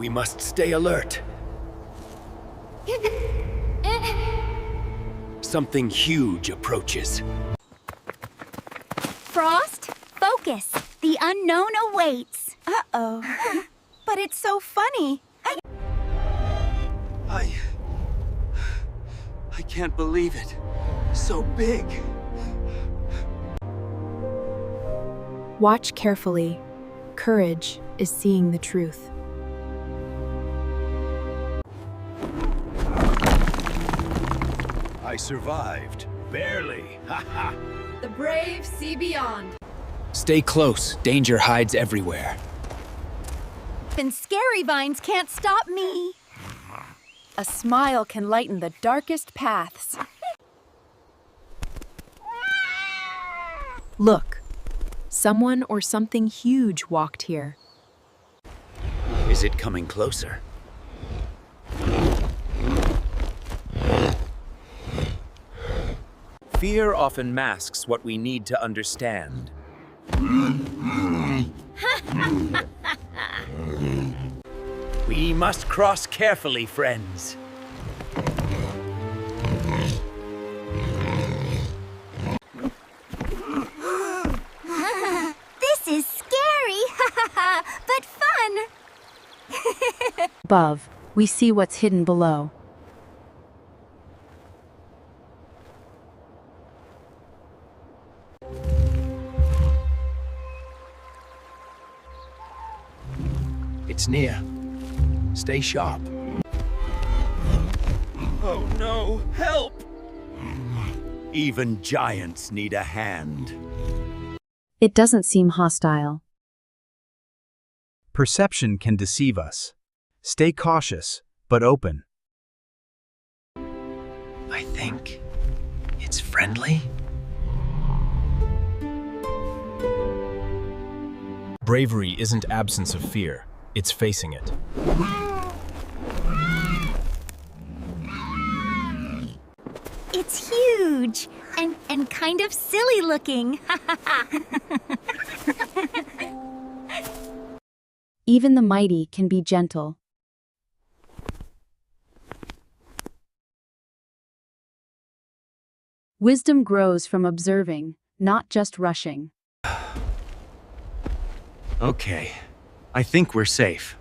We must stay alert. Something huge approaches. Frost, focus. The unknown awaits. Uh-oh. But it's so funny. I can't believe it. So big. Watch carefully. Courage is seeing the truth. I survived. Barely. Haha. The brave see beyond. Stay close. Danger hides everywhere. And scary vines can't stop me. A smile can lighten the darkest paths. Look, someone or something huge walked here. Is it coming closer? Fear often masks what we need to understand. We must cross carefully, friends. This is scary, but fun. Above, we see what's hidden below. It's near. Stay sharp. Oh no, help! Even giants need a hand. It doesn't seem hostile. Perception can deceive us. Stay cautious, but open. I think it's friendly. Bravery isn't absence of fear, it's facing it. It's huge and kind of silly looking. Even the mighty can be gentle. Wisdom grows from observing, not just rushing. Okay, I think we're safe.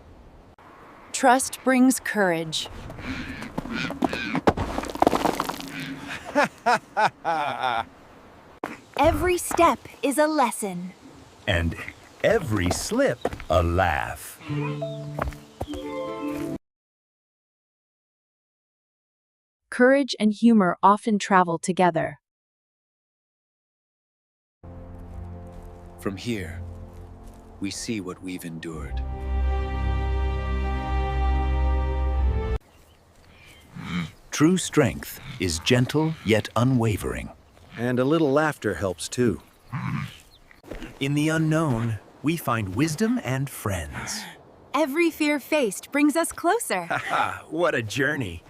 Trust brings courage. Every step is a lesson. And every slip, a laugh. Courage and humor often travel together. From here, we see what we've endured. True strength is gentle yet unwavering. And a little laughter helps too. In the unknown, we find wisdom and friends. Every fear faced brings us closer. Haha, what a journey.